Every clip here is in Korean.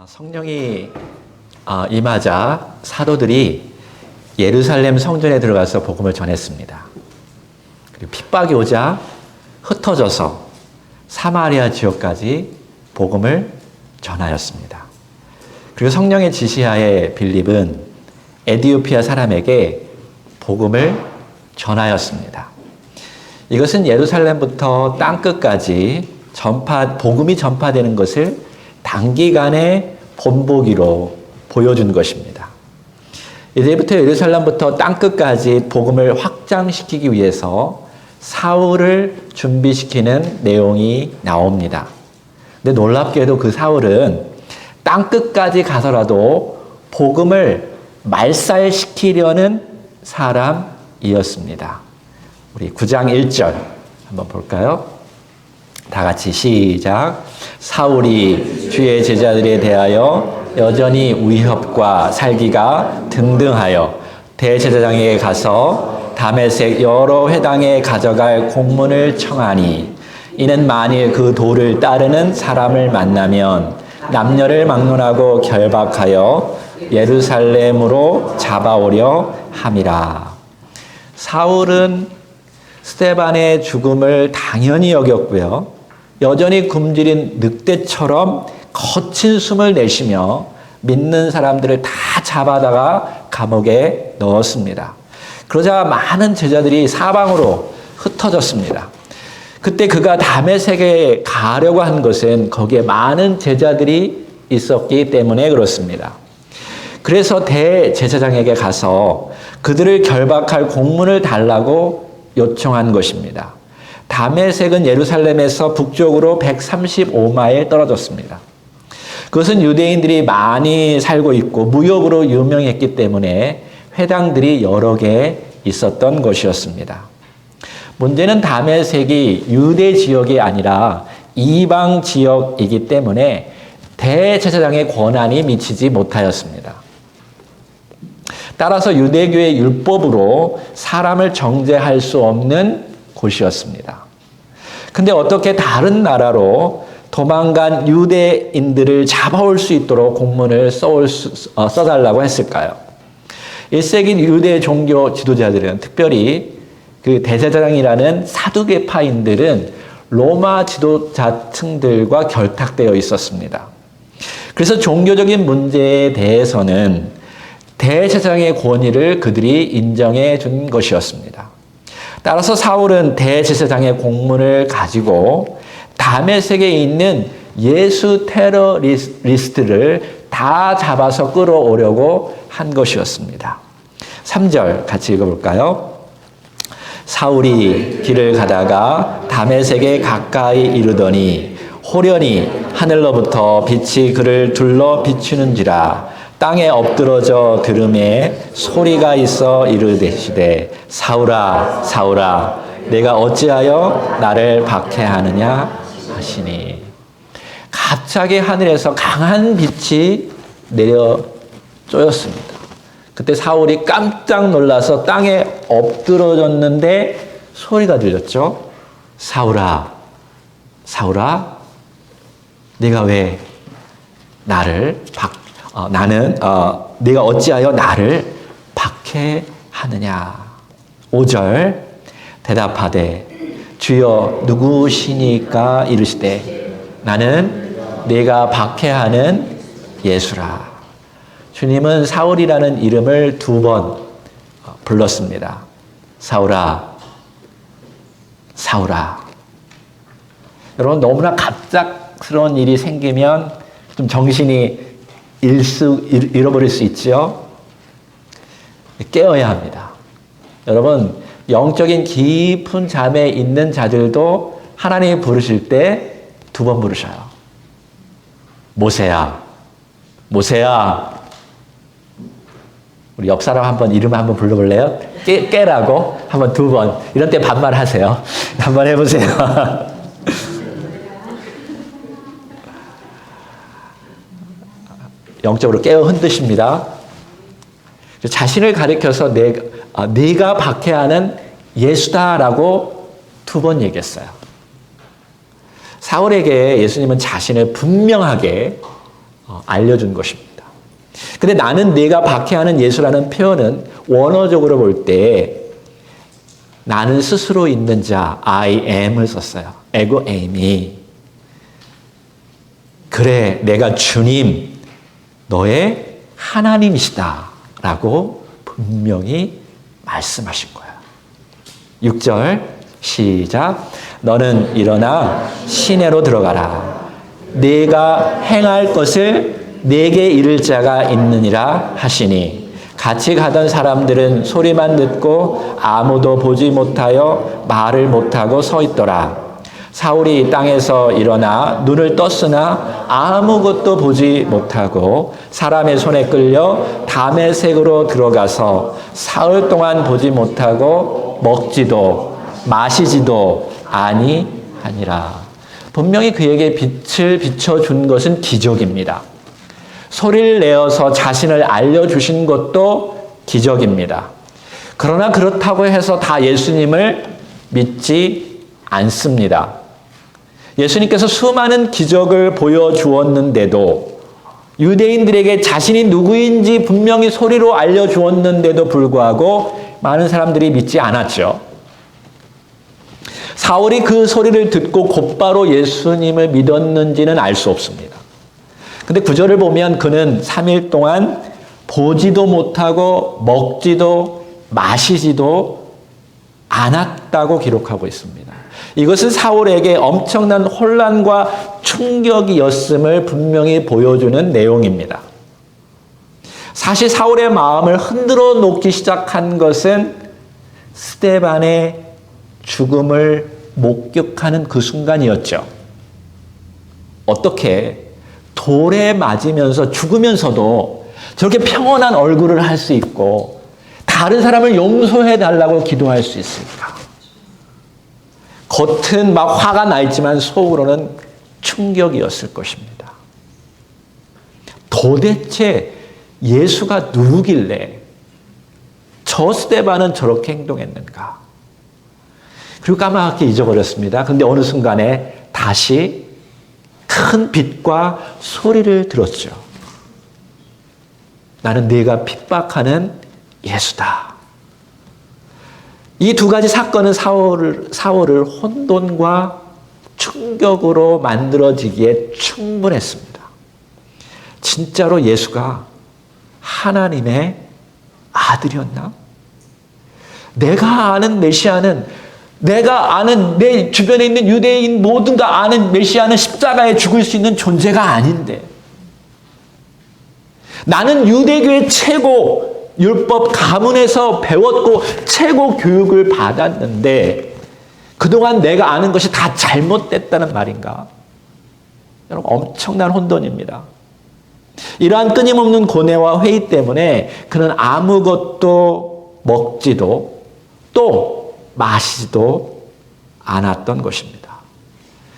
성령이 임하자 사도들이 예루살렘 성전에 들어가서 복음을 전했습니다. 그리고 핍박이 오자 흩어져서 사마리아 지역까지 복음을 전하였습니다. 그리고 성령의 지시하에 빌립은 에디오피아 사람에게 복음을 전하였습니다. 이것은 예루살렘부터 땅끝까지 복음이 전파되는 것을 단기간에 본보기로 보여준 것입니다. 이제부터 예루살렘부터 땅끝까지 복음을 확장시키기 위해서 사울을 준비시키는 내용이 나옵니다. 근데 놀랍게도 그 사울은 땅끝까지 가서라도 복음을 말살시키려는 사람이었습니다. 우리 9장 1절 한번 볼까요? 다 같이 시작. 사울이 주의 제자들에 대하여 여전히 위협과 살기가 등등하여 대제사장에게 가서 다메섹 여러 회당에 가져갈 공문을 청하니 이는 만일 그 도를 따르는 사람을 만나면 남녀를 막론하고 결박하여 예루살렘으로 잡아오려 함이라. 사울은 스데반의 죽음을 당연히 여겼고요. 여전히 굶주린 늑대처럼 거친 숨을 내쉬며 믿는 사람들을 다 잡아다가 감옥에 넣었습니다. 그러자 많은 제자들이 사방으로 흩어졌습니다. 그때 그가 다메섹에 가려고 한 것은 거기에 많은 제자들이 있었기 때문에 그렇습니다. 그래서 대제사장에게 가서 그들을 결박할 공문을 달라고 요청한 것입니다. 다메섹은 예루살렘에서 북쪽으로 135마일 떨어졌습니다. 그것은 유대인들이 많이 살고 있고 무역으로 유명했기 때문에 회당들이 여러 개 있었던 것이었습니다. 문제는 다메섹이 유대 지역이 아니라 이방 지역이기 때문에 대제사장의 권한이 미치지 못하였습니다. 따라서 유대교의 율법으로 사람을 정죄할 수 없는 곳이었습니다. 근데 어떻게 다른 나라로 도망간 유대인들을 잡아올 수 있도록 공문을 써달라고 했을까요? 1세기 유대 종교 지도자들은 특별히 그 대제사장이라는 사두개파인들은 로마 지도자층들과 결탁되어 있었습니다. 그래서 종교적인 문제에 대해서는 대제사장의 권위를 그들이 인정해 준 것이었습니다. 따라서 사울은 대제사장의 공문을 가지고 다메섹에 있는 예수 테러리스트를 다 잡아서 끌어오려고 한 것이었습니다. 3절 같이 읽어볼까요? 사울이 길을 가다가 다메섹에 가까이 이르더니 호련히 하늘로부터 빛이 그를 둘러 비추는지라 땅에 엎드러져 들음에 소리가 있어 이르시되 사울아 사울아 내가 어찌하여 나를 박해하느냐 하시니. 갑자기 하늘에서 강한 빛이 내려 쪼였습니다. 그때 사울이 깜짝 놀라서 땅에 엎드러졌는데 소리가 들렸죠. 사울아 사울아 네가 왜 나를 네가 어찌하여 나를 박해하느냐. 5절 대답하되 주여 누구시니까 이르시되 나는 네가 박해하는 예수라. 주님은 사울이라는 이름을 2번 불렀습니다. 사울아 사울아. 여러분 너무나 갑작스러운 일이 생기면 좀 정신이 잃어버릴 수 있죠. 깨어야 합니다. 여러분 영적인 깊은 잠에 있는 자들도 하나님이 부르실 때 2번 부르셔요. 모세야 모세야. 우리 옆 사람 이름 한번 불러볼래요? 깨라고 한번 2번. 이런 때 반말하세요. 한번 해보세요. 영적으로 깨어 흔드십니다. 자신을 가리켜서 네가 박해하는 예수다라고 2번 얘기했어요. 사울에게 예수님은 자신을 분명하게 알려준 것입니다. 근데 나는 내가 박해하는 예수라는 표현은 원어적으로 볼 때 나는 스스로 있는 자, I am을 썼어요. 에고 에임이. 그래, 내가 주님, 너의 하나님이시다 라고 분명히 말씀하신 거예요. 6절 시작. 너는 일어나 시내로 들어가라. 네가 행할 것을 내게 이를 자가 있느니라 하시니 같이 가던 사람들은 소리만 듣고 아무도 보지 못하여 말을 못하고 서 있더라. 사울이 땅에서 일어나 눈을 떴으나 아무것도 보지 못하고 사람의 손에 끌려 다메섹으로 들어가서 사흘 동안 보지 못하고 먹지도 마시지도 아니하니라. 분명히 그에게 빛을 비춰준 것은 기적입니다. 소리를 내어서 자신을 알려주신 것도 기적입니다. 그러나 그렇다고 해서 다 예수님을 믿지 않습니다. 예수님께서 수많은 기적을 보여주었는데도 유대인들에게 자신이 누구인지 분명히 소리로 알려주었는데도 불구하고 많은 사람들이 믿지 않았죠. 사울이 그 소리를 듣고 곧바로 예수님을 믿었는지는 알 수 없습니다. 근데 구절을 보면 그는 3일 동안 보지도 못하고 먹지도 마시지도 않았다고 기록하고 있습니다. 이것은 사울에게 엄청난 혼란과 충격이었음을 분명히 보여주는 내용입니다. 사실 사울의 마음을 흔들어 놓기 시작한 것은 스데반의 죽음을 목격하는 그 순간이었죠. 어떻게 돌에 맞으면서 죽으면서도 저렇게 평온한 얼굴을 할 수 있고 다른 사람을 용서해 달라고 기도할 수 있을까? 겉은 막 화가 나 있지만 속으로는 충격이었을 것입니다. 도대체 예수가 누구길래 저 스데반은 저렇게 행동했는가? 그리고 까맣게 잊어버렸습니다. 그런데 어느 순간에 다시 큰 빛과 소리를 들었죠. 나는 네가 핍박하는 예수다. 이 두 가지 사건은 사울을 혼돈과 충격으로 만들어지기에 충분했습니다. 진짜로 예수가 하나님의 아들이었나? 내가 아는 메시아는, 내가 아는 내 주변에 있는 유대인 모든 다 아는 메시아는 십자가에 죽을 수 있는 존재가 아닌데, 나는 유대교의 최고 율법 가문에서 배웠고 최고 교육을 받았는데 그동안 내가 아는 것이 다 잘못됐다는 말인가? 여러분, 엄청난 혼돈입니다. 이러한 끊임없는 고뇌와 회의 때문에 그는 아무것도 먹지도 또 마시지도 않았던 것입니다.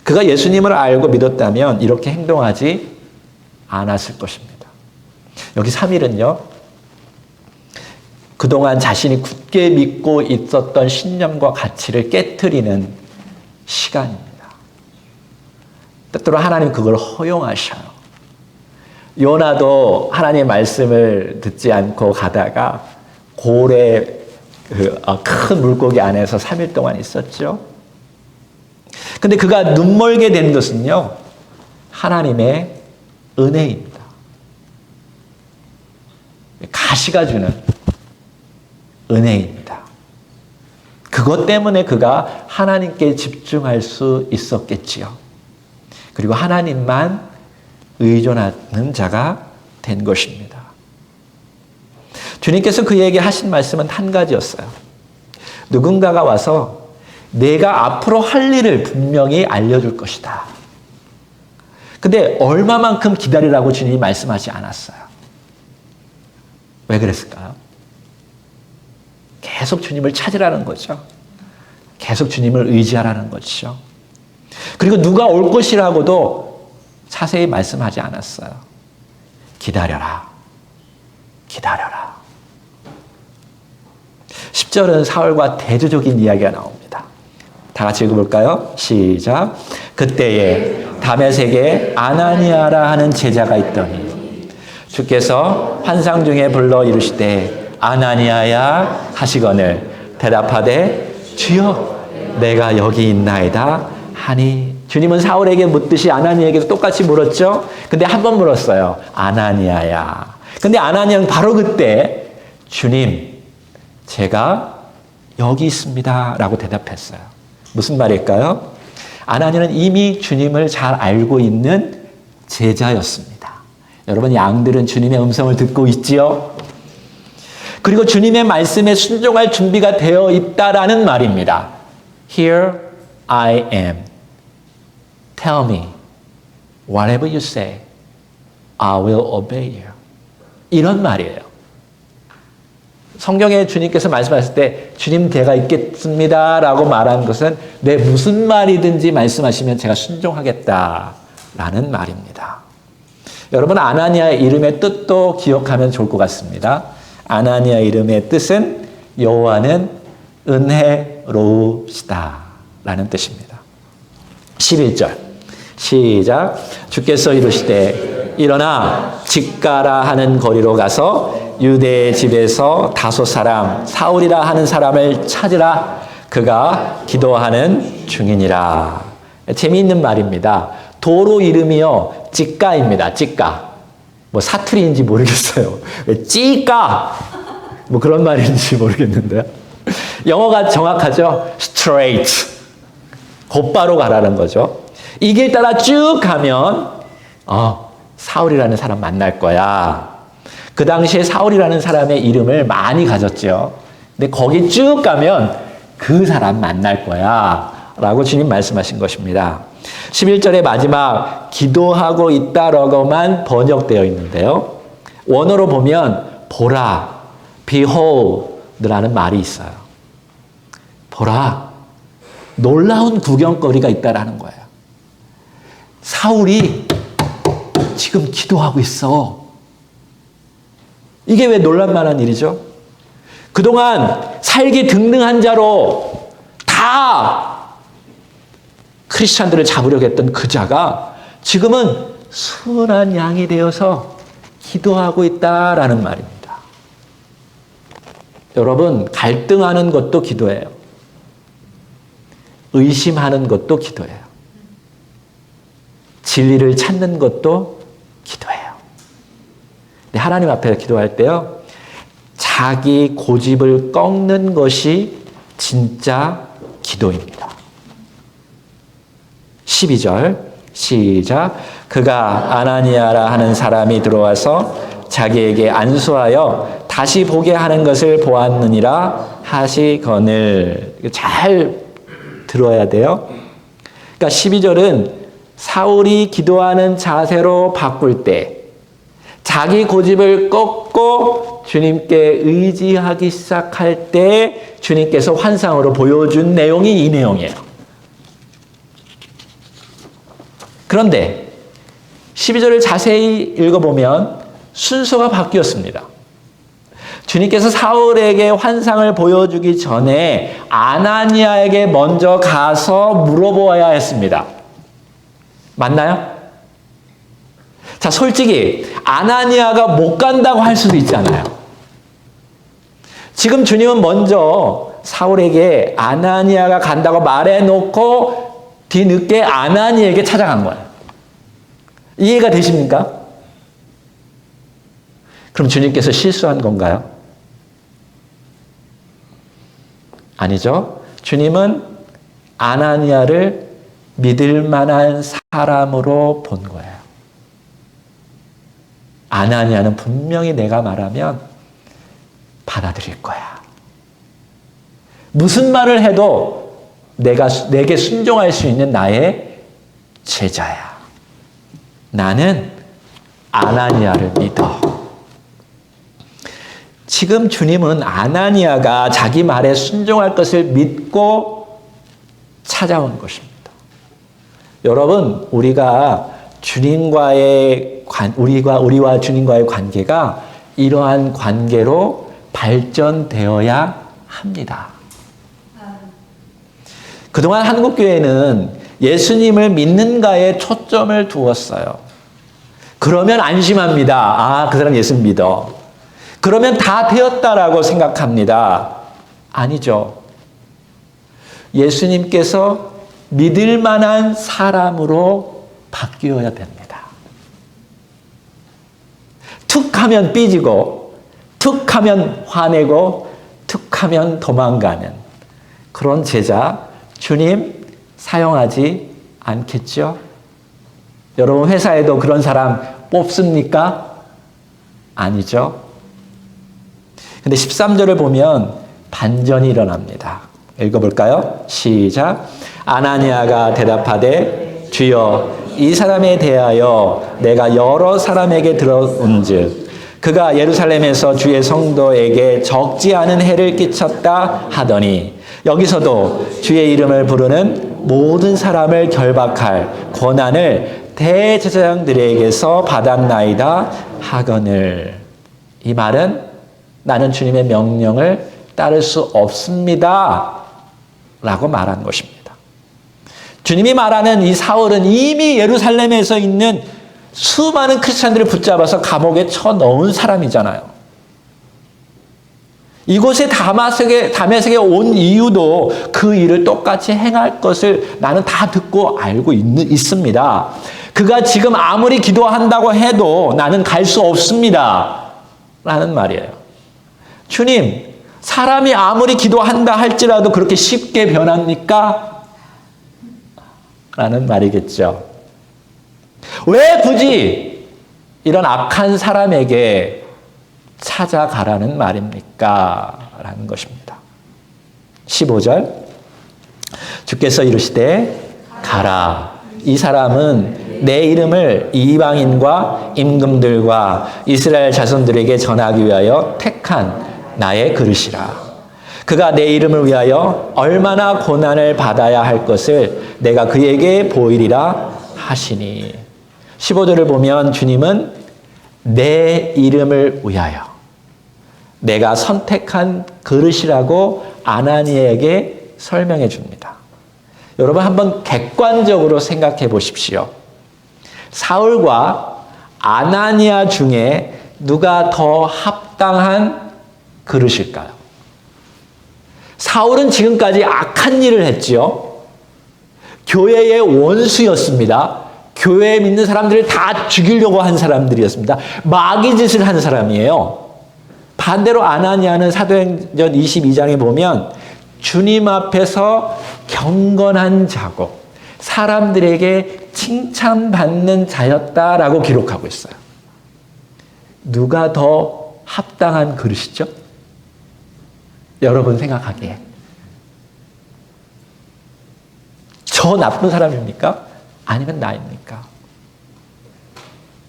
그가 예수님을 알고 믿었다면 이렇게 행동하지 않았을 것입니다. 여기 3일은요, 그동안 자신이 굳게 믿고 있었던 신념과 가치를 깨트리는 시간입니다. 때때로 하나님 그걸 허용하셔요. 요나도 하나님의 말씀을 듣지 않고 가다가 고래 큰 물고기 안에서 3일 동안 있었죠. 근데 그가 눈멀게 된 것은요, 하나님의 은혜입니다. 가시가 주는 은혜입니다. 그것 때문에 그가 하나님께 집중할 수 있었겠지요. 그리고 하나님만 의존하는 자가 된 것입니다. 주님께서 그에게 하신 말씀은 한 가지였어요. 누군가가 와서 내가 앞으로 할 일을 분명히 알려줄 것이다. 근데 얼마만큼 기다리라고 주님이 말씀하지 않았어요. 왜 그랬을까요? 계속 주님을 찾으라는 거죠. 계속 주님을 의지하라는 거죠. 그리고 누가 올 것이라고도 자세히 말씀하지 않았어요. 기다려라. 기다려라. 10절은 사울과 대조적인 이야기가 나옵니다. 다 같이 읽어볼까요? 시작. 그때에 다메섹에 아나니아라 하는 제자가 있더니 주께서 환상 중에 불러 이르시되 아나니아야 하시거늘 대답하되 주여 내가 여기 있나이다 하니 주님은 사울에게 묻듯이 아나니아에게도 똑같이 물었죠. 근데 한 번 물었어요. 아나니아야. 근데 아나니아는 바로 그때 주님 제가 여기 있습니다 라고 대답했어요. 무슨 말일까요? 아나니아는 이미 주님을 잘 알고 있는 제자였습니다. 여러분 양들은 주님의 음성을 듣고 있지요? 그리고 주님의 말씀에 순종할 준비가 되어 있다라는 말입니다. Here I am. Tell me whatever you say. I will obey you. 이런 말이에요. 성경에 주님께서 말씀하실 때 주님 제가 있겠습니다 라고 말한 것은 내 무슨 말이든지 말씀하시면 제가 순종하겠다라는 말입니다. 여러분 아나니아의 이름의 뜻도 기억하면 좋을 것 같습니다. 아나니아 이름의 뜻은 여호와는 은혜로우시다 라는 뜻입니다. 11절 시작. 주께서 이르시되 일어나 직가라 하는 거리로 가서 유대의 집에서 다섯 사람 사울이라 하는 사람을 찾으라. 그가 기도하는 중이니라. 재미있는 말입니다. 도로 이름이요 직가입니다. 직가. 뭐 사투리인지 모르겠어요. 찌까 뭐 그런 말인지 모르겠는데요. 영어가 정확하죠. straight. 곧바로 가라는 거죠. 이 길 따라 쭉 가면 사울이라는 사람 만날 거야. 그 당시에 사울이라는 사람의 이름을 많이 가졌죠. 근데 거기 쭉 가면 그 사람 만날 거야 라고 주님 말씀하신 것입니다. 11절의 마지막 기도하고 있다라고만 번역되어 있는데요. 원어로 보면 보라, behold라는 말이 있어요. 보라, 놀라운 구경거리가 있다라는 거예요. 사울이 지금 기도하고 있어. 이게 왜 놀랄만한 일이죠? 그동안 살기 등등한 자로 다 크리스찬들을 잡으려고 했던 그 자가 지금은 순한 양이 되어서 기도하고 있다라는 말입니다. 여러분, 갈등하는 것도 기도예요. 의심하는 것도 기도예요. 진리를 찾는 것도 기도예요. 근데 하나님 앞에 기도할 때요, 자기 고집을 꺾는 것이 진짜 기도입니다. 12절 시작. 그가 아나니아라 하는 사람이 들어와서 자기에게 안수하여 다시 보게 하는 것을 보았느니라 하시거늘. 잘 들어야 돼요. 그러니까 12절은 사울이 기도하는 자세로 바꿀 때 자기 고집을 꺾고 주님께 의지하기 시작할 때 주님께서 환상으로 보여준 내용이 이 내용이에요. 그런데 12절을 자세히 읽어보면 순서가 바뀌었습니다. 주님께서 사울에게 환상을 보여주기 전에 아나니아에게 먼저 가서 물어보아야 했습니다. 맞나요? 자, 솔직히 아나니아가 못 간다고 할 수도 있잖아요. 지금 주님은 먼저 사울에게 아나니아가 간다고 말해놓고 뒤늦게 아나니아에게 찾아간 거예요. 이해가 되십니까? 그럼 주님께서 실수한 건가요? 아니죠. 주님은 아나니아를 믿을 만한 사람으로 본 거예요. 아나니아는 분명히 내가 말하면 받아들일 거야. 무슨 말을 해도 내게 순종할 수 있는 나의 제자야. 나는 아나니아를 믿어. 지금 주님은 아나니아가 자기 말에 순종할 것을 믿고 찾아온 것입니다. 여러분, 우리와 주님과의 관계가 이러한 관계로 발전되어야 합니다. 그동안 한국교회는 예수님을 믿는가에 초점을 두었어요. 그러면 안심합니다. 아, 그 사람 예수 믿어. 그러면 다 되었다라고 생각합니다. 아니죠. 예수님께서 믿을 만한 사람으로 바뀌어야 됩니다. 툭 하면 삐지고, 툭 하면 화내고, 툭 하면 도망가는 그런 제자, 주님 사용하지 않겠죠? 여러분 회사에도 그런 사람 뽑습니까? 아니죠. 근데 13절을 보면 반전이 일어납니다. 읽어볼까요? 시작. 아나니아가 대답하되 주여 이 사람에 대하여 내가 여러 사람에게 들어온즉 그가 예루살렘에서 주의 성도에게 적지 않은 해를 끼쳤다 하더니 여기서도 주의 이름을 부르는 모든 사람을 결박할 권한을 대제사장들에게서 받았나이다 하거늘. 이 말은 나는 주님의 명령을 따를 수 없습니다 라고 말한 것입니다. 주님이 말하는 이 사울은 이미 예루살렘에서 있는 수많은 크리스찬들을 붙잡아서 감옥에 쳐넣은 사람이잖아요. 이곳에 다메섹에 온 이유도 그 일을 똑같이 행할 것을 나는 다 듣고 알고 있습니다. 그가 지금 아무리 기도한다고 해도 나는 갈 수 없습니다 라는 말이에요. 주님, 사람이 아무리 기도한다 할지라도 그렇게 쉽게 변합니까? 라는 말이겠죠. 왜 굳이 이런 악한 사람에게 찾아가라는 말입니까? 라는 것입니다. 15절 주께서 이르시되 가라. 이 사람은 내 이름을 이방인과 임금들과 이스라엘 자손들에게 전하기 위하여 택한 나의 그릇이라. 그가 내 이름을 위하여 얼마나 고난을 받아야 할 것을 내가 그에게 보이리라 하시니. 15절을 보면 주님은 내 이름을 위하여 내가 선택한 그릇이라고 아나니에게 설명해 줍니다. 여러분 한번 객관적으로 생각해 보십시오. 사울과 아나니아 중에 누가 더 합당한 그릇일까요? 사울은 지금까지 악한 일을 했지요. 교회의 원수였습니다. 교회에 믿는 사람들을 다 죽이려고 한 사람들이었습니다. 마귀 짓을 한 사람이에요. 반대로 아나니아는 사도행전 22장에 보면 주님 앞에서 경건한 자고 사람들에게 칭찬받는 자였다라고 기록하고 있어요. 누가 더 합당한 그릇이죠? 여러분 생각하기에. 저 나쁜 사람입니까? 아니면 나입니까?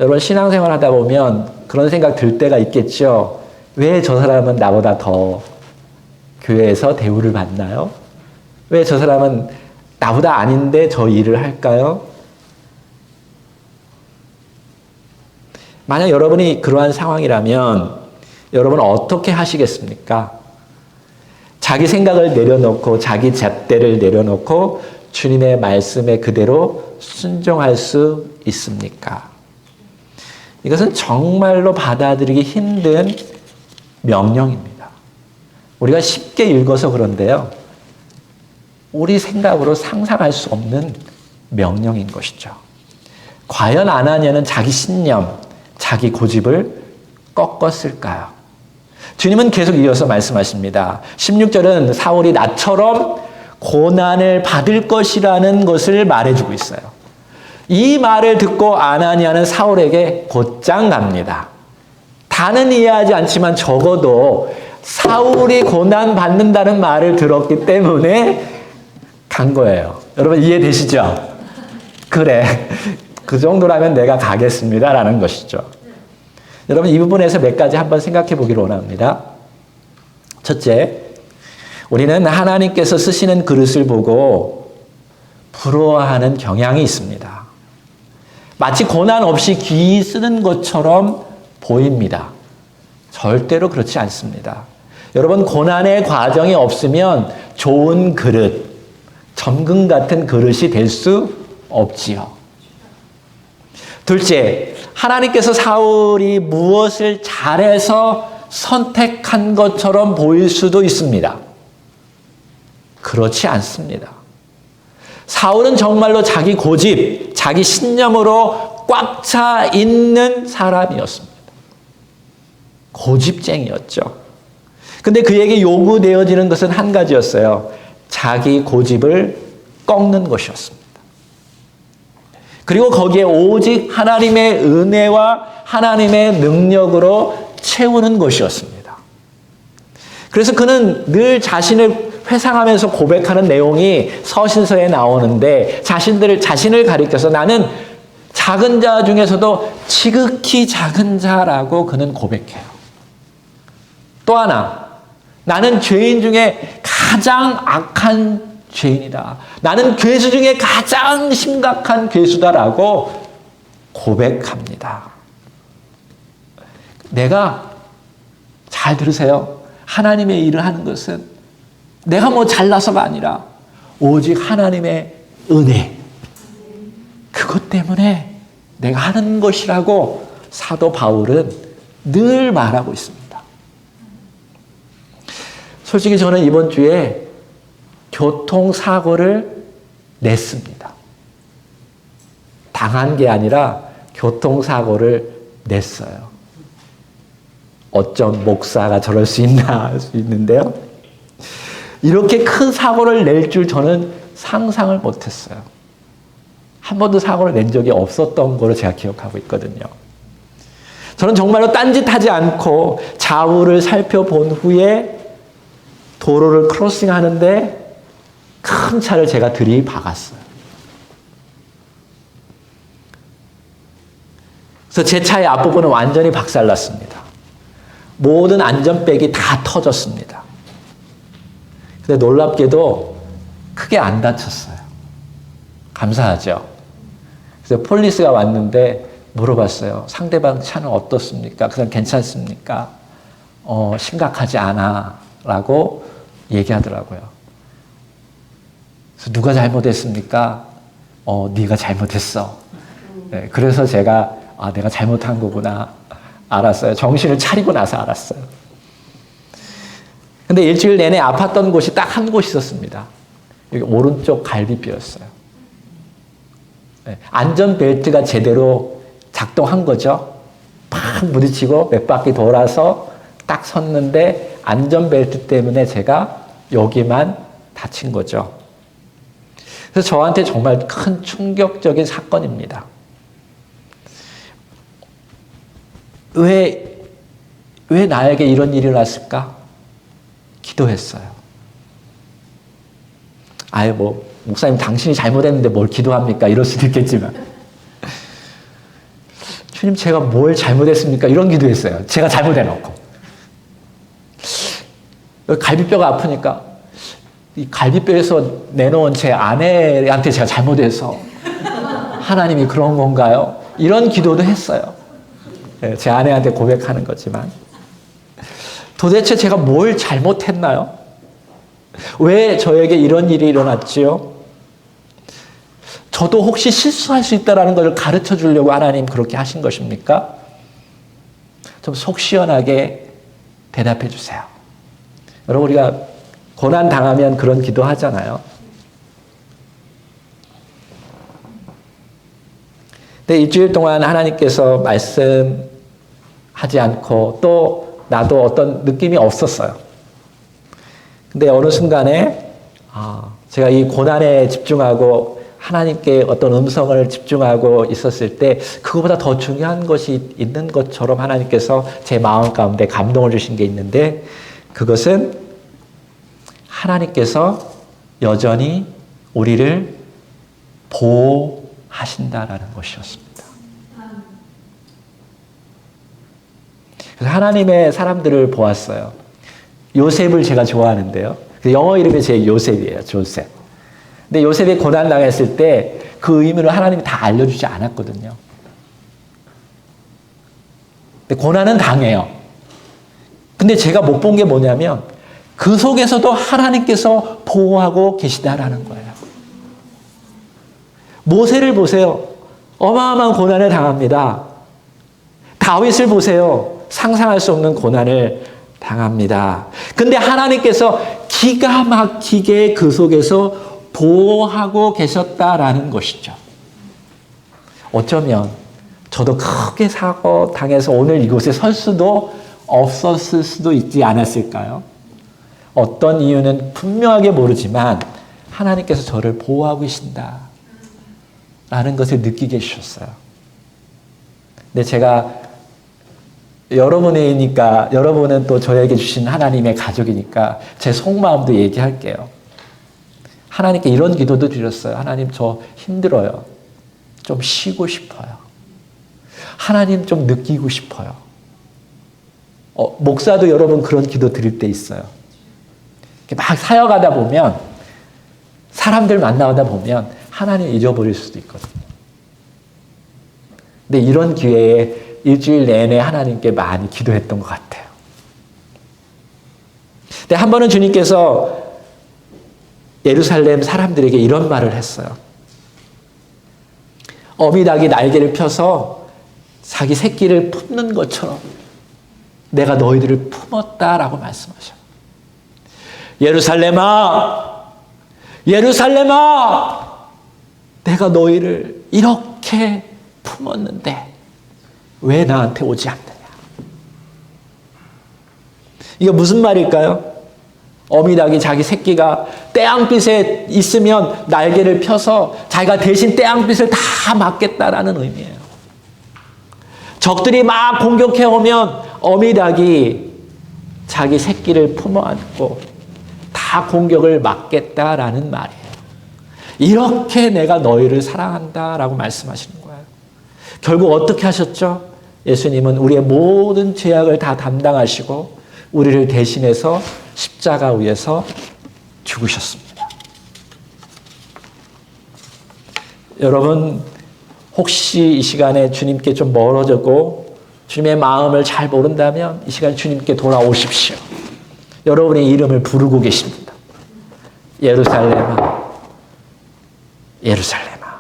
여러분 신앙생활 하다 보면 그런 생각 들 때가 있겠죠. 왜 저 사람은 나보다 더 교회에서 대우를 받나요? 왜 저 사람은 나보다 아닌데 저 일을 할까요? 만약 여러분이 그러한 상황이라면 여러분 어떻게 하시겠습니까? 자기 생각을 내려놓고 자기 잣대를 내려놓고 주님의 말씀에 그대로 순종할 수 있습니까? 이것은 정말로 받아들이기 힘든 명령입니다. 우리가 쉽게 읽어서 그런데요. 우리 생각으로 상상할 수 없는 명령인 것이죠. 과연 아나니아는 자기 신념, 자기 고집을 꺾었을까요? 주님은 계속 이어서 말씀하십니다. 16절은 사울이 나처럼 고난을 받을 것이라는 것을 말해주고 있어요. 이 말을 듣고 아나니아는 사울에게 곧장 갑니다. 다는 이해하지 않지만 적어도 사울이 고난 받는다는 말을 들었기 때문에 간 거예요. 여러분 이해되시죠? 그래, 그 정도라면 내가 가겠습니다라는 것이죠. 여러분 이 부분에서 몇 가지 한번 생각해 보기를 원합니다. 첫째, 우리는 하나님께서 쓰시는 그릇을 보고 부러워하는 경향이 있습니다. 마치 고난 없이 귀히 쓰는 것처럼 보입니다. 절대로 그렇지 않습니다. 여러분 고난의 과정이 없으면 좋은 그릇 점금 같은 그릇이 될 수 없지요. 둘째, 하나님께서 사울이 무엇을 잘해서 선택한 것처럼 보일 수도 있습니다. 그렇지 않습니다. 사울은 정말로 자기 고집, 자기 신념으로 꽉 차 있는 사람이었습니다. 고집쟁이였죠. 근데 그에게 요구되어지는 것은 한 가지였어요. 자기 고집을 꺾는 것이었습니다. 그리고 거기에 오직 하나님의 은혜와 하나님의 능력으로 채우는 것이었습니다. 그래서 그는 늘 자신을 회상하면서 고백하는 내용이 서신서에 나오는데 자신을 가리켜서 나는 작은 자 중에서도 지극히 작은 자라고 그는 고백해요. 또 하나, 나는 죄인 중에 가장 악한 죄인이다. 나는 괴수 중에 가장 심각한 괴수다라고 고백합니다. 내가, 잘 들으세요. 하나님의 일을 하는 것은 내가 뭐 잘나서가 아니라 오직 하나님의 은혜, 그것 때문에 내가 하는 것이라고 사도 바울은 늘 말하고 있습니다. 솔직히 저는 이번 주에 교통사고를 냈습니다. 당한 게 아니라 교통사고를 냈어요. 어쩜 목사가 저럴 수 있나 할 수 있는데요. 이렇게 큰 사고를 낼 줄 저는 상상을 못했어요. 한 번도 사고를 낸 적이 없었던 거로 제가 기억하고 있거든요. 저는 정말로 딴짓하지 않고 좌우를 살펴본 후에 도로를 크로싱하는데 큰 차를 제가 들이박았어요. 그래서 제 차의 앞부분은 완전히 박살났습니다. 모든 안전백이 다 터졌습니다. 근데 놀랍게도 크게 안 다쳤어요. 감사하죠. 그래서 폴리스가 왔는데 물어봤어요. 상대방 차는 어떻습니까? 그 사람 괜찮습니까? 심각하지 않아 라고 얘기하더라고요. 그래서 누가 잘못했습니까? 네가 잘못했어. 네, 그래서 제가 내가 잘못한 거구나 알았어요. 정신을 차리고 나서 알았어요. 근데 일주일 내내 아팠던 곳이 딱 한 곳 있었습니다. 여기 오른쪽 갈비뼈였어요. 네, 안전벨트가 제대로 작동한 거죠. 팍 부딪히고 몇 바퀴 돌아서 딱 섰는데 안전벨트 때문에 제가 여기만 다친 거죠. 그래서 저한테 정말 큰 충격적인 사건입니다. 왜 나에게 이런 일이 났을까? 기도했어요. 목사님 당신이 잘못했는데 뭘 기도합니까? 이럴 수도 있겠지만. 주님, 제가 뭘 잘못했습니까? 이런 기도했어요. 제가 잘못해놓고. 갈비뼈가 아프니까 이 갈비뼈에서 내놓은 제 아내한테 제가 잘못해서 하나님이 그런 건가요? 이런 기도도 했어요. 제 아내한테 고백하는 거지만 도대체 제가 뭘 잘못했나요? 왜 저에게 이런 일이 일어났지요? 저도 혹시 실수할 수 있다는 것을 가르쳐 주려고 하나님 그렇게 하신 것입니까? 좀 속 시원하게 대답해 주세요. 여러분, 우리가 고난 당하면 그런 기도 하잖아요. 근데 일주일 동안 하나님께서 말씀하지 않고 또 나도 어떤 느낌이 없었어요. 근데 어느 순간에 제가 이 고난에 집중하고 하나님께 어떤 음성을 집중하고 있었을 때 그거보다 더 중요한 것이 있는 것처럼 하나님께서 제 마음 가운데 감동을 주신 게 있는데 그것은 하나님께서 여전히 우리를 보호하신다라는 것이었습니다. 그래서 하나님의 사람들을 보았어요. 요셉을 제가 좋아하는데요. 영어 이름이 제 요셉이에요. 조셉. 근데 요셉이 고난당했을 때 그 의미를 하나님이 다 알려주지 않았거든요. 근데 고난은 당해요. 근데 제가 못 본 게 뭐냐면 그 속에서도 하나님께서 보호하고 계시다라는 거예요. 모세를 보세요. 어마어마한 고난을 당합니다. 다윗을 보세요. 상상할 수 없는 고난을 당합니다. 근데 하나님께서 기가 막히게 그 속에서 보호하고 계셨다라는 것이죠. 어쩌면 저도 크게 사고 당해서 오늘 이곳에 설 수도 없었을 수도 있지 않았을까요? 어떤 이유는 분명하게 모르지만 하나님께서 저를 보호하고 계신다 라는 것을 느끼게 해주셨어요. 근데 제가 여러분이니까, 여러분은 또 저에게 주신 하나님의 가족이니까 제 속마음도 얘기할게요. 하나님께 이런 기도도 드렸어요. 하나님, 저 힘들어요. 좀 쉬고 싶어요. 하나님 좀 느끼고 싶어요. 목사도 여러분 그런 기도 드릴 때 있어요. 막 사역하다 보면, 사람들 만나다 보면 하나님 잊어버릴 수도 있거든요. 근데 이런 기회에 일주일 내내 하나님께 많이 기도했던 것 같아요. 근데 한 번은 주님께서 예루살렘 사람들에게 이런 말을 했어요. 어미닭이 날개를 펴서 자기 새끼를 품는 것처럼 내가 너희들을 품었다라고 말씀하셔요. 예루살렘아, 예루살렘아, 내가 너희를 이렇게 품었는데 왜 나한테 오지 않느냐. 이게 무슨 말일까요? 어미닭이 자기 새끼가 태양빛에 있으면 날개를 펴서 자기가 대신 태양빛을 다 막겠다라는 의미예요. 적들이 막 공격해 오면 어미닭이 자기 새끼를 품어 안고 다 공격을 막겠다라는 말이에요. 이렇게 내가 너희를 사랑한다라고 말씀하시는 거예요. 결국 어떻게 하셨죠? 예수님은 우리의 모든 죄악을 다 담당하시고 우리를 대신해서 십자가 위에서 죽으셨습니다. 여러분, 혹시 이 시간에 주님께 좀 멀어졌고 주님의 마음을 잘 모른다면 이 시간에 주님께 돌아오십시오. 여러분의 이름을 부르고 계십니다. 예루살렘아, 예루살렘아.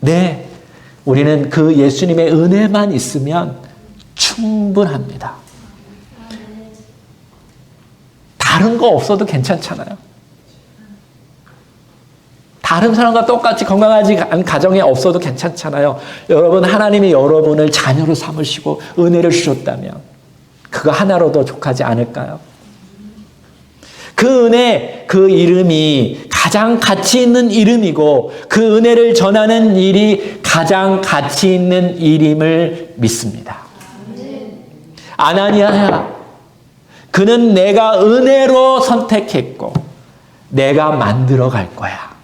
네, 우리는 그 예수님의 은혜만 있으면 충분합니다. 다른 거 없어도 괜찮잖아요. 다른 사람과 똑같이 건강하지 않은 가정에 없어도 괜찮잖아요. 여러분, 하나님이 여러분을 자녀로 삼으시고 은혜를 주셨다면 그거 하나로도 족하지 않을까요? 그 은혜, 그 이름이 가장 가치 있는 이름이고 그 은혜를 전하는 일이 가장 가치 있는 일임을 믿습니다. 아나니아야, 그는 내가 은혜로 선택했고 내가 만들어 갈 거야.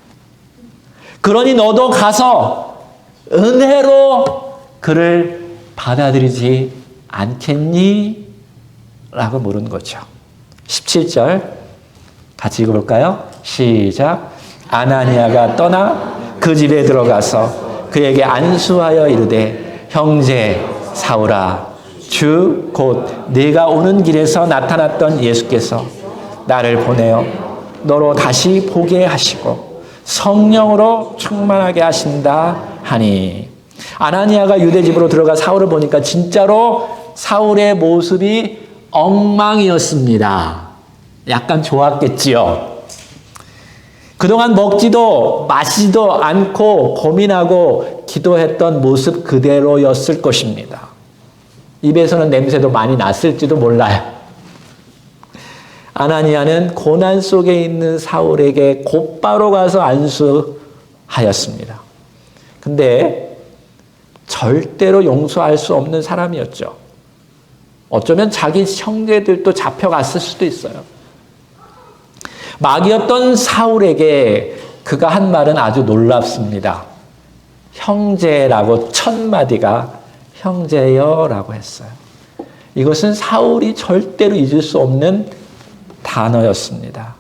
그러니 너도 가서 은혜로 그를 받아들이지 않겠니? 라고 물은 거죠. 17절 같이 읽어볼까요? 시작. 아나니아가 떠나 그 집에 들어가서 그에게 안수하여 이르되 형제 사울아, 주 곧 네가 오는 길에서 나타났던 예수께서 나를 보내어 너로 다시 보게 하시고 성령으로 충만하게 하신다 하니. 아나니아가 유대 집으로 들어가 사울을 보니까 진짜로 사울의 모습이 엉망이었습니다. 약간 좋았겠지요. 그동안 먹지도 마시지도 않고 고민하고 기도했던 모습 그대로였을 것입니다. 입에서는 냄새도 많이 났을지도 몰라요. 아나니아는 고난 속에 있는 사울에게 곧바로 가서 안수하였습니다. 근데 절대로 용서할 수 없는 사람이었죠. 어쩌면 자기 형제들도 잡혀갔을 수도 있어요. 마귀였던 사울에게 그가 한 말은 아주 놀랍습니다. 형제라고 첫 마디가 형제여라고 했어요. 이것은 사울이 절대로 잊을 수 없는 단어였습니다.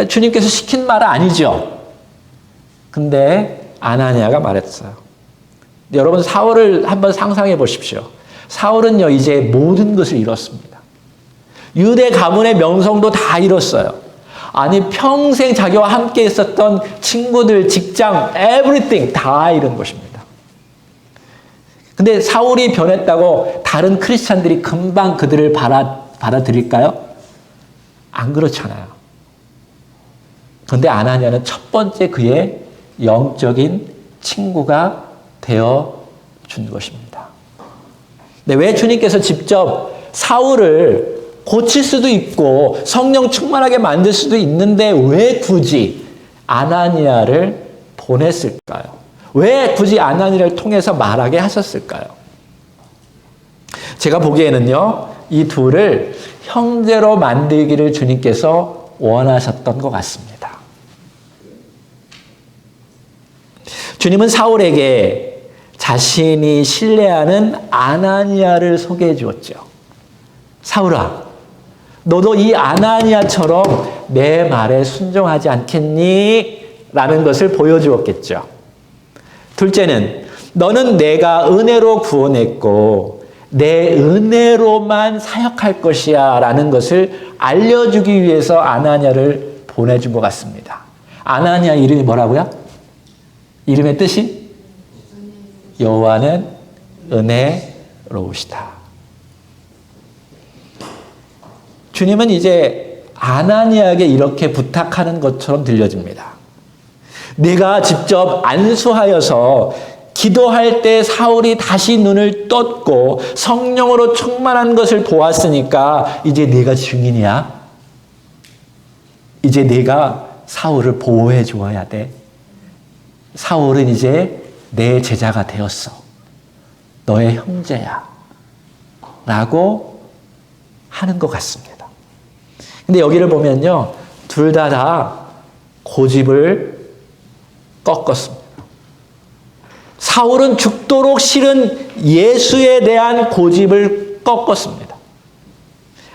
주님께서 시킨 말은 아니죠. 근데 아나니아가 말했어요. 여러분, 사울을 한번 상상해 보십시오. 사울은요, 이제 모든 것을 잃었습니다. 유대 가문의 명성도 다 잃었어요. 아니 평생 자기와 함께 있었던 친구들, 직장, everything 다 잃은 것입니다. 근데 사울이 변했다고 다른 크리스찬들이 금방 그들을 받아들일까요? 안 그렇잖아요. 그런데 아나니아는 첫 번째 그의 영적인 친구가 되어준 것입니다. 근데 왜 주님께서 직접 사울을 고칠 수도 있고 성령 충만하게 만들 수도 있는데 왜 굳이 아나니아를 보냈을까요? 왜 굳이 아나니아를 통해서 말하게 하셨을까요? 제가 보기에는요, 이 둘을 형제로 만들기를 주님께서 원하셨던 것 같습니다. 주님은 사울에게 자신이 신뢰하는 아나니아를 소개해 주었죠. 사울아, 너도 이 아나니아처럼 내 말에 순종하지 않겠니? 라는 것을 보여주었겠죠. 둘째는 너는 내가 은혜로 구원했고 내 은혜로만 사역할 것이야 라는 것을 알려주기 위해서 아나니아를 보내준 것 같습니다. 아나니아 이름이 뭐라고요? 이름의 뜻이? 여호와는 은혜로우시다. 주님은 이제 아나니아에게 이렇게 부탁하는 것처럼 들려집니다. 내가 직접 안수하여서 기도할 때 사울이 다시 눈을 떴고 성령으로 충만한 것을 보았으니까 이제 네가 증인이야. 이제 내가 사울을 보호해 주어야 돼. 사울은 이제 내 제자가 되었어. 너의 형제야. 라고 하는 것 같습니다. 근데 여기를 보면요, 둘 다 고집을 꺾었습니다. 사울은 죽도록 싫은 예수에 대한 고집을 꺾었습니다.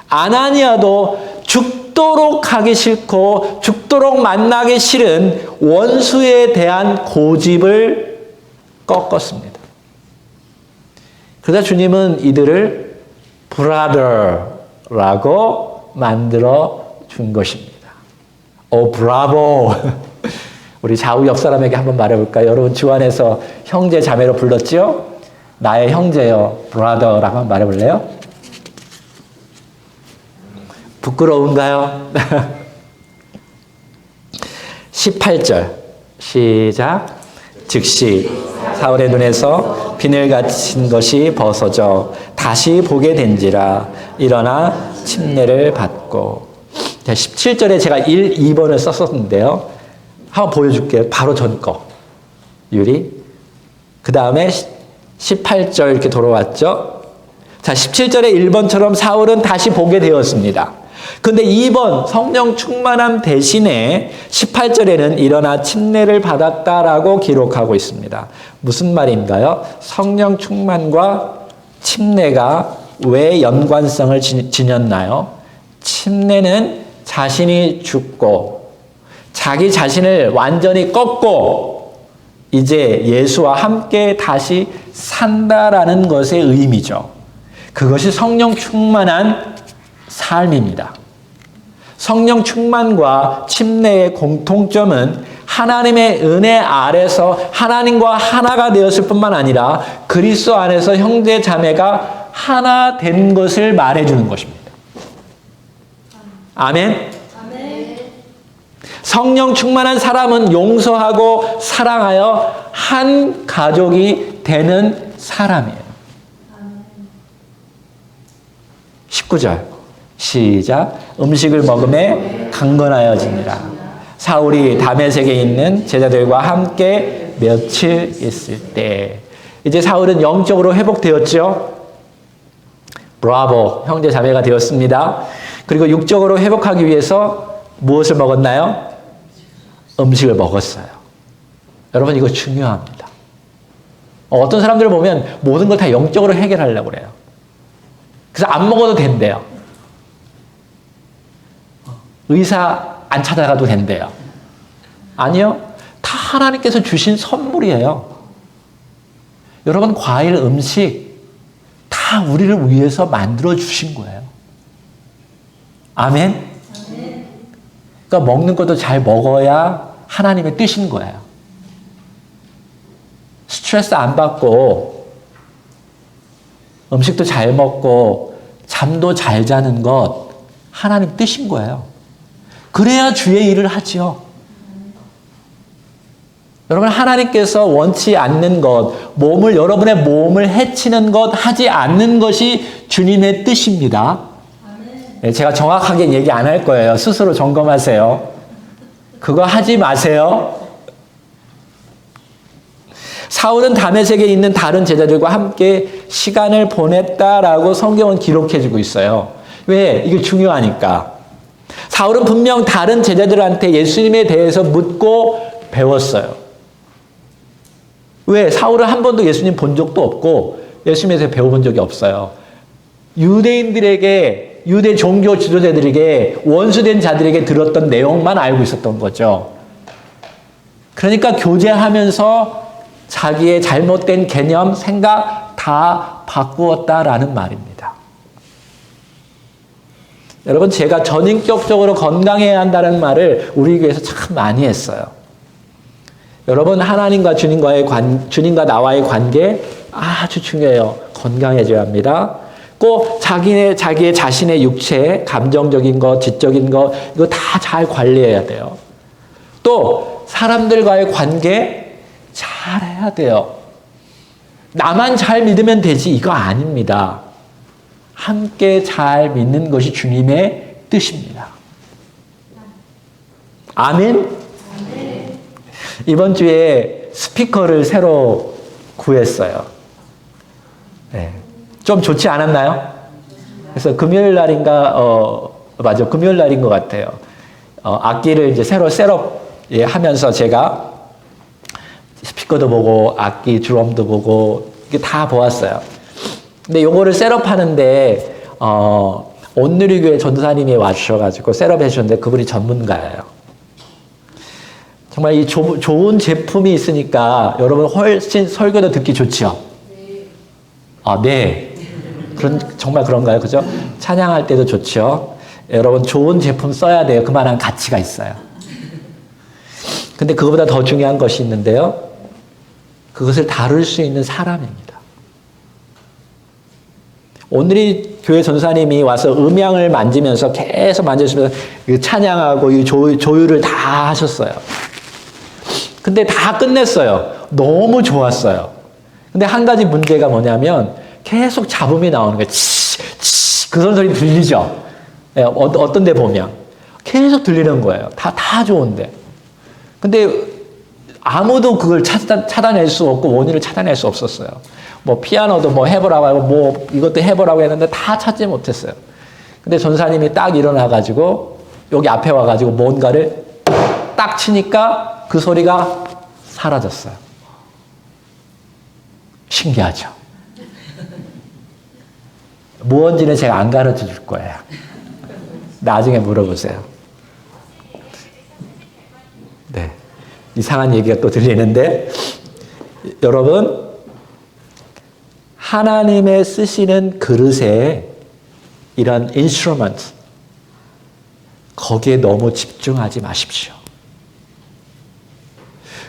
아나니아도 죽도록 하기 싫고 죽도록 만나기 싫은 원수에 대한 고집을 꺾었습니다. 그러자 주님은 이들을 브라더라고 만들어 준 것입니다. 오, 브라보! 우리 좌우 옆 사람에게 한번 말해볼까요? 여러분 주 안에서 형제 자매로 불렀죠? 나의 형제요, 브라더라고 한번 말해볼래요? 부끄러운가요? 18절 시작. 즉시 사울의 눈에서 비늘 같은 것이 벗어져 다시 보게 된지라. 일어나 침례를 받고. 17절에 제가 1, 2번을 썼었는데요. 한번 보여줄게요. 바로 전 거. 유리. 그 다음에 18절 이렇게 돌아왔죠. 자, 17절에 1번처럼 사울은 다시 보게 되었습니다. 근데 2번 성령 충만함 대신에 18절에는 일어나 침례를 받았다라고 기록하고 있습니다. 무슨 말인가요? 성령 충만과 침례가 왜 연관성을 지녔나요? 침례는 자신이 죽고 자기 자신을 완전히 꺾고 이제 예수와 함께 다시 산다라는 것의 의미죠. 그것이 성령 충만한 삶입니다. 성령 충만과 침례의 공통점은 하나님의 은혜 아래서 하나님과 하나가 되었을 뿐만 아니라 그리스도 안에서 형제 자매가 하나 된 것을 말해주는 것입니다. 아멘. 성령 충만한 사람은 용서하고 사랑하여 한 가족이 되는 사람이에요. 19절 시작. 음식을 먹음에 강건하여지니라. 사울이 다메섹에 있는 제자들과 함께 며칠 있을 때 이제 사울은 영적으로 회복되었죠. 브라보, 형제 자매가 되었습니다. 그리고 육적으로 회복하기 위해서 무엇을 먹었나요? 음식을 먹었어요. 여러분 이거 중요합니다. 어떤 사람들을 보면 모든 걸 다 영적으로 해결하려고 그래요. 그래서 안 먹어도 된대요. 의사 안 찾아가도 된대요. 아니요. 다 하나님께서 주신 선물이에요. 여러분 과일, 음식 다 우리를 위해서 만들어 주신 거예요. 아멘. 그러니까 먹는 것도 잘 먹어야 하나님의 뜻인 거예요. 스트레스 안 받고 음식도 잘 먹고 잠도 잘 자는 것 하나님 뜻인 거예요. 그래야 주의 일을 하지요. 여러분, 하나님께서 원치 않는 것, 여러분의 몸을 해치는 것 하지 않는 것이 주님의 뜻입니다. 네, 제가 정확하게 얘기 안 할 거예요. 스스로 점검하세요. 그거 하지 마세요. 사울은 다메섹에 있는 다른 제자들과 함께 시간을 보냈다라고 성경은 기록해주고 있어요. 왜? 이게 중요하니까. 사울은 분명 다른 제자들한테 예수님에 대해서 묻고 배웠어요. 왜? 사울은 한 번도 예수님 본 적도 없고 예수님에 대해서 배워본 적이 없어요. 유대인들에게, 유대 종교 지도자들에게, 원수된 자들에게 들었던 내용만 알고 있었던 거죠. 그러니까 교제하면서 자기의 잘못된 개념, 생각 다 바꾸었다라는 말입니다. 여러분, 제가 전인격적으로 건강해야 한다는 말을 우리 교회에서 참 많이 했어요. 여러분, 하나님과 주님과 나와의 관계 아주 중요해요. 건강해져야 합니다. 꼭 자기의 자신의 육체, 감정적인 것, 지적인 것, 이거 다 잘 관리해야 돼요. 또 사람들과의 관계 잘해야 돼요. 나만 잘 믿으면 되지 이거 아닙니다. 함께 잘 믿는 것이 주님의 뜻입니다. 아멘? 이번 주에 스피커를 새로 구했어요. 네. 좀 좋지 않았나요? 그래서 금요일 날인가, 맞아, 금요일 날인 것 같아요. 악기를 이제 새로 셋업 하면서 제가 스피커도 보고, 악기, 드럼도 보고, 이게 다 보았어요. 근데 요거를 셋업하는데, 온누리교회 전도사님이 와주셔가지고 셋업 해주셨는데 그분이 전문가예요. 정말 이 좋은 제품이 있으니까 여러분 훨씬 설교도 듣기 좋지요? 아, 네. 정말 그런가요? 그죠? 찬양할 때도 좋죠? 여러분 좋은 제품 써야 돼요. 그만한 가치가 있어요. 근데 그거보다 더 중요한 것이 있는데요. 그것을 다룰 수 있는 사람입니다. 오늘이 교회 전사님이 와서 음향을 만지면서 계속 만져주면서 찬양하고 이 조율을 다 하셨어요. 근데 다 끝냈어요. 너무 좋았어요. 근데 한 가지 문제가 뭐냐면 계속 잡음이 나오는 거예요. 그 소리 들리죠? 네, 어떤 데 보면. 계속 들리는 거예요. 다 좋은데. 근데 아무도 그걸 차단할 수 없고 원인을 차단할 수 없었어요. 뭐 피아노도 뭐 해보라고 하고 뭐 이것도 해보라고 했는데 다 찾지 못했어요. 근데 전사님이 딱 일어나가지고 여기 앞에 와가지고 뭔가를 딱 치니까 그 소리가 사라졌어요. 신기하죠? 무언지는 제가 안 가르쳐 줄 거예요. 나중에 물어보세요. 네. 이상한 얘기가 또 들리는데, 여러분, 하나님의 쓰시는 그릇에 이런 인스트루먼트, 거기에 너무 집중하지 마십시오.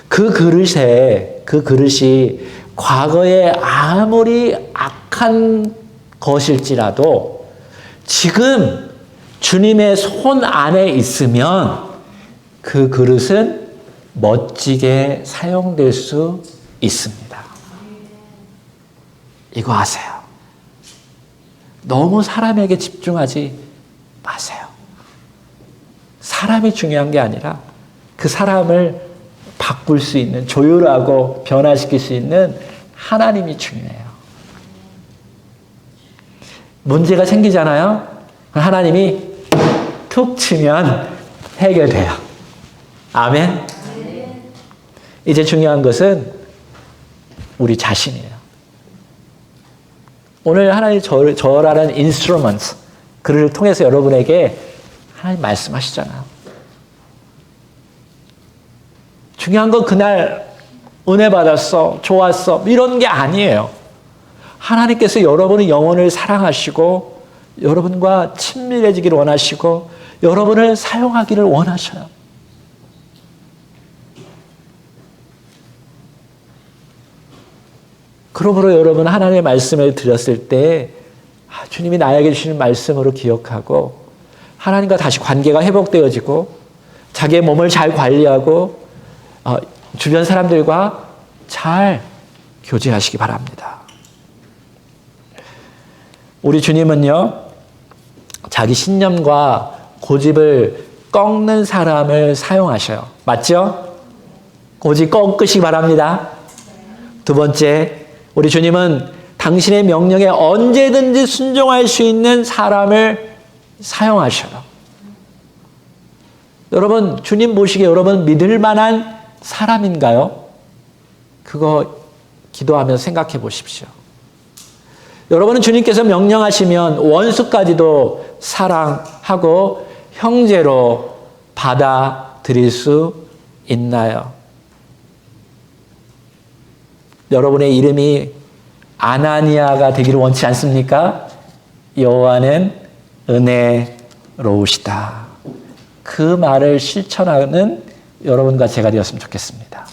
그 그릇이 과거에 아무리 악한 것일지라도 지금 주님의 손 안에 있으면 그 그릇은 멋지게 사용될 수 있습니다. 이거 아세요? 너무 사람에게 집중하지 마세요. 사람이 중요한 게 아니라 그 사람을 바꿀 수 있는, 조율하고 변화시킬 수 있는 하나님이 중요해요. 문제가 생기잖아요? 하나님이 툭 치면 해결돼요. 아멘? 이제 중요한 것은 우리 자신이에요. 오늘 하나님 저라는 인스트루먼트, 그를 통해서 여러분에게 하나님 말씀하시잖아요. 중요한 건 그날 은혜 받았어, 좋았어, 이런 게 아니에요. 하나님께서 여러분의 영혼을 사랑하시고 여러분과 친밀해지기를 원하시고 여러분을 사용하기를 원하셔요. 그러므로 여러분 하나님의 말씀을 드렸을 때 주님이 나에게 주시는 말씀으로 기억하고 하나님과 다시 관계가 회복되어지고 자기의 몸을 잘 관리하고 주변 사람들과 잘 교제하시기 바랍니다. 우리 주님은요, 자기 신념과 고집을 꺾는 사람을 사용하셔요. 맞죠? 고집 꺾으시기 바랍니다. 두 번째, 우리 주님은 당신의 명령에 언제든지 순종할 수 있는 사람을 사용하셔요. 여러분, 주님 보시기에 여러분 믿을 만한 사람인가요? 그거 기도하면서 생각해 보십시오. 여러분은 주님께서 명령하시면 원수까지도 사랑하고 형제로 받아들일 수 있나요? 여러분의 이름이 아나니아가 되기를 원치 않습니까? 여호와는 은혜로우시다. 그 말을 실천하는 여러분과 제가 되었으면 좋겠습니다.